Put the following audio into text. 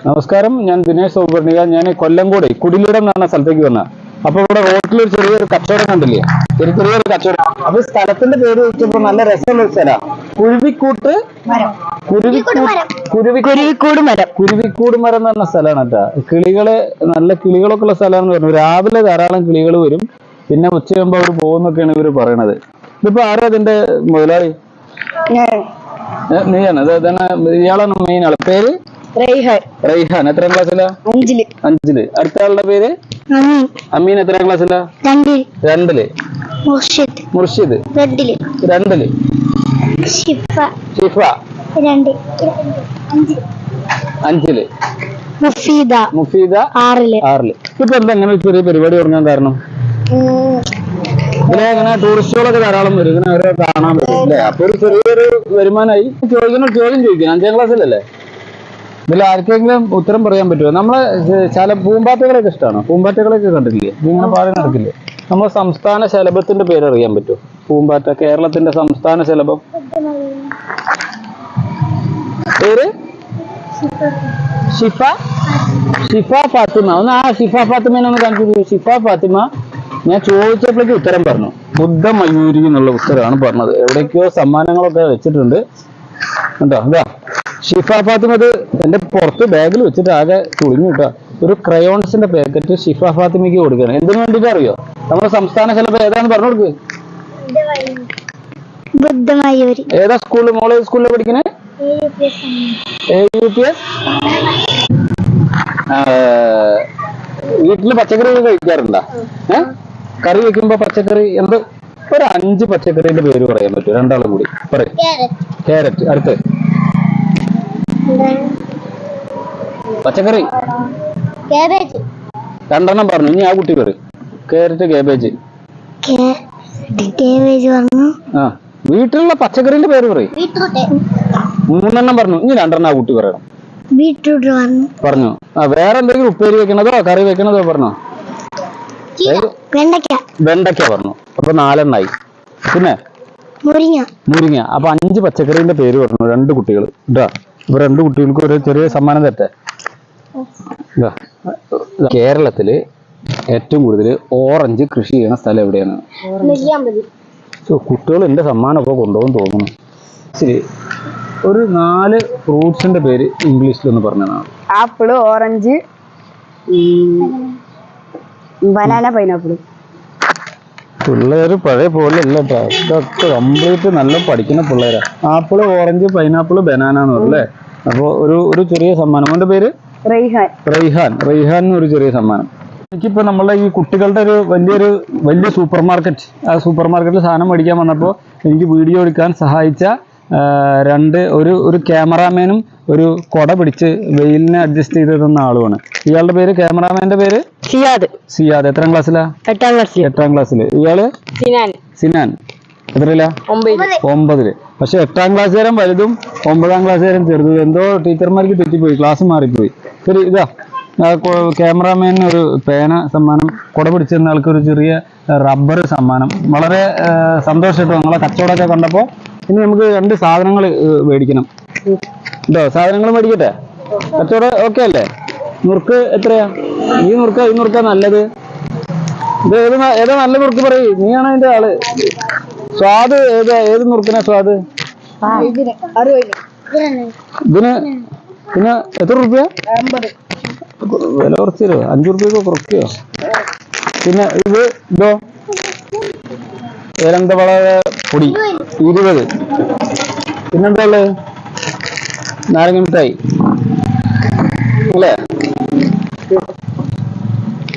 നമസ്കാരം, ഞാൻ ദിനേശ് സൗപർണിക. ഞാൻ കൊല്ലംകോട് കുടിലിടം എന്ന് പറഞ്ഞ സ്ഥലത്തേക്ക് വന്ന. അപ്പൊ ഇവിടെ റോട്ടിൽ ഒരു ചെറിയൊരു കച്ചവടം കണ്ടില്ലേ, ചെറിയൊരു കച്ചവടം. അപ്പൊ സ്ഥലത്തിന്റെ പേര് വെച്ചപ്പോ നല്ല രസമുള്ള ഒരു സ്ഥലമാണ് കുരുവിക്കൂട് മരം എന്ന് പറഞ്ഞ സ്ഥലമാണ് കേട്ടാ. കിളികള് നല്ല കിളികളൊക്കെ ഉള്ള സ്ഥലമാണെന്ന് പറഞ്ഞു. രാവിലെ ധാരാളം കിളികൾ വരും, പിന്നെ ഉച്ചയാകുമ്പോ അവർ പോകുന്നൊക്കെയാണ് ഇവര് പറയണത്. ഇതിപ്പോ ആരാ അതിന്റെ മുതലാളി? നീയാണ്? ഇയാളാണ് മെയിൻ ആള്. പേര് റൈഹാൻ. എത്രാം ക്ലാസ്സിലാ? 5. അടുത്ത ആളുടെ പേര് അമീൻ. എത്രാം ക്ലാസ്സിലാ? 2. മുർഷിദ് 2. ഷിഫ 5. മുഫീദ 6. ഇപ്പൊ എന്താ അങ്ങനെ ചെറിയ പരിപാടി തുടങ്ങാൻ കാരണം? ഇതിനെ അങ്ങനെ ടൂറിസ്റ്റുകളൊക്കെ ധാരാളം വരും, ഇങ്ങനെ അവരെ കാണാൻ പറ്റും അല്ലേ? അപ്പൊ ഒരു ചെറിയൊരു വരുമാനമായി. ചോദ്യം ചോദിക്കണം. 5ാം ക്ലാസ്സിലല്ലേ? ഇതിൽ ആർക്കെങ്കിലും ഉത്തരം പറയാൻ പറ്റുമോ? നമ്മളെ ചില പൂമ്പാറ്റകളൊക്കെ ഇഷ്ടമാണോ? പൂമ്പാറ്റകളൊക്കെ കണ്ടിട്ടില്ലേ? ഇങ്ങനെ പാടി നടക്കില്ലേ? നമ്മളെ സംസ്ഥാന ശലഭത്തിന്റെ പേര് അറിയാൻ പറ്റുമോ? പൂമ്പാറ്റ, കേരളത്തിന്റെ സംസ്ഥാന ശലഭം പേര്? ഷിഫ ഫാത്തിമ. ഒന്ന് ആ ഷിഫ ഫാത്തിമേനെ ഒന്ന് കാണിച്ചു. ഷിഫ ഫാത്തിമ ഞാൻ ചോദിച്ചപ്പോഴേക്ക് ഉത്തരം പറഞ്ഞു. ബുദ്ധ മയൂരി എന്നുള്ള ഉത്തരമാണ് പറഞ്ഞത്. എവിടേക്കോ സമ്മാനങ്ങളൊക്കെ വെച്ചിട്ടുണ്ട് കേട്ടോ. ഇതാ ഷിഫ ഫാത്തിമ. ഇത് എന്റെ പുറത്ത് ബാഗിൽ വെച്ചിട്ട് ആകെ തുളിഞ്ഞു കിട്ടാ. ഒരു ക്രയോൺസിന്റെ പാക്കറ്റ് ഷിഫ ഫാത്തിമയ്ക്ക് കൊടുക്കണം. എന്തിനു വേണ്ടിട്ട് അറിയോ? നമ്മുടെ സംസ്ഥാന ശലഭം ഏതാന്ന് പറഞ്ഞു കൊടുക്ക്. ഏതാ സ്കൂളിൽ മോളെ? സ്കൂളിൽ പഠിക്കണേ? AUPS. വീട്ടില് പച്ചക്കറി കഴിക്കാറുണ്ടോ? കറി വെക്കുമ്പോ പച്ചക്കറി എന്ത്? ഒരു 5 പച്ചക്കറിന്റെ പേര് പറയാൻ പറ്റുമോ? രണ്ടാളും കൂടി പറയും. ക്യാരറ്റ്. അടുത്ത് പച്ചക്കറി 2 പറഞ്ഞു. ഇനി ആ കുട്ടി പറയും. Carrot, cabbage. ആ വീട്ടിലുള്ള പച്ചക്കറിന്റെ പേര് പറയും. 3 പറഞ്ഞു. ഇനി 2 ആ കുട്ടി പറയണം. പറഞ്ഞു. ആ വേറെ എന്തെങ്കിലും ഉപ്പേരി വെക്കണതോ കറി വെക്കണതോ പറഞ്ഞോ? വെണ്ടയ്ക്ക പറഞ്ഞു. അപ്പൊ 4 ആയി. പിന്നെ മുരിങ്ങ. അപ്പൊ 5 പച്ചക്കറിന്റെ പേര് പറഞ്ഞു 2 കുട്ടികൾ. ഇതാ ഇപ്പൊ 2 കുട്ടികൾക്ക് ഒരു ചെറിയ സമ്മാനം തരട്ടെ. കേരളത്തില് ഏറ്റവും കൂടുതൽ ഓറഞ്ച് കൃഷി ചെയ്യുന്ന സ്ഥലം എവിടെയാണ്? കുട്ടികൾ എന്റെ സമ്മാനമൊക്കെ കൊണ്ടുപോകും തോന്നുന്നു. ശരി, ഒരു 4 ഫ്രൂട്ട്സിന്റെ പേര് ഇംഗ്ലീഷിലൊന്ന് പറഞ്ഞതാണ്. Apple, orange, banana, pineapple. പിള്ളേര് പഴയ പോലെ അല്ല കേട്ടോ. ഇതൊക്കെ കംപ്ലീറ്റ് നല്ല പഠിക്കുന്ന പിള്ളേരാ. ആപ്പിള്, ഓറഞ്ച്, പൈനാപ്പിള്, ബനാന എന്ന് പറയും അല്ലേ? അപ്പൊ ഒരു ചെറിയ സമ്മാനം. അവന്റെ പേര് റൈഹാൻ. ഒരു ചെറിയ സമ്മാനം. എനിക്കിപ്പോ നമ്മളെ ഈ കുട്ടികളുടെ ഒരു വലിയ സൂപ്പർ മാർക്കറ്റ്, ആ സൂപ്പർ മാർക്കറ്റിൽ സാധനം മേടിക്കാൻ വന്നപ്പോൾ എനിക്ക് വീഡിയോ എടുക്കാൻ സഹായിച്ച ഒരു ക്യാമറാമാനും ഒരു കൊട പിടിച്ച് വെയിലിനെ അഡ്ജസ്റ്റ് ചെയ്ത് തന്ന ആളുമാണ്. ഇയാളുടെ പേര്, ക്യാമറാമാന്റെ പേര് സിയാദ്. എത്രാം ക്ലാസ്സിലാ? 8ാം ക്ലാസ്സില്. ഇയാള് സിനാൻ. എത്രയിലാ? 9. പക്ഷെ 8ാം ക്ലാസ്സുകാരൻ വലുതും 9ാം ക്ലാസ്സുകാരൻ ചെറുതും. എന്തോ ടീച്ചർമാർക്ക് തെറ്റിപ്പോയി, ക്ലാസ് മാറിപ്പോയി. ശരി, ഇതാ ക്യാമറാമാന് ഒരു പേന സമ്മാനം, കൊട പിടിച്ചിരുന്ന ആൾക്ക് ഒരു ചെറിയ റബ്ബർ സമ്മാനം. വളരെ സന്തോഷമായിട്ടോ നിങ്ങളെ കച്ചവടമൊക്കെ കണ്ടപ്പോ. ഇനി നമുക്ക് 2 സാധനങ്ങൾ മേടിക്കണം കേട്ടോ. സാധനങ്ങൾ മേടിക്കട്ടെ? കച്ചവടം ഓക്കെ അല്ലേ? നുറുക്ക് എത്രയാ? ഈ നുറുക്ക നല്ലത്? ഇത് ഏതാ നല്ല നുറുക്ക് പറയൂ. നീയാണ് അതിന്റെ ആള്. സ്വാദ് ഏത് നുറുക്കിനാ സ്വാദ്? ഇതിന് പിന്നെ എത്ര റുപ്യ? വില കുറച്ചോ? 5 റുപ്യൊക്കെ കുറയ്ക്കോ? പിന്നെ ഇതോ ഏലന്തവള പൊടി 20. പിന്നെന്താ ഉള്ളത്? നാരങ്ങ മിഠായി അല്ലേ?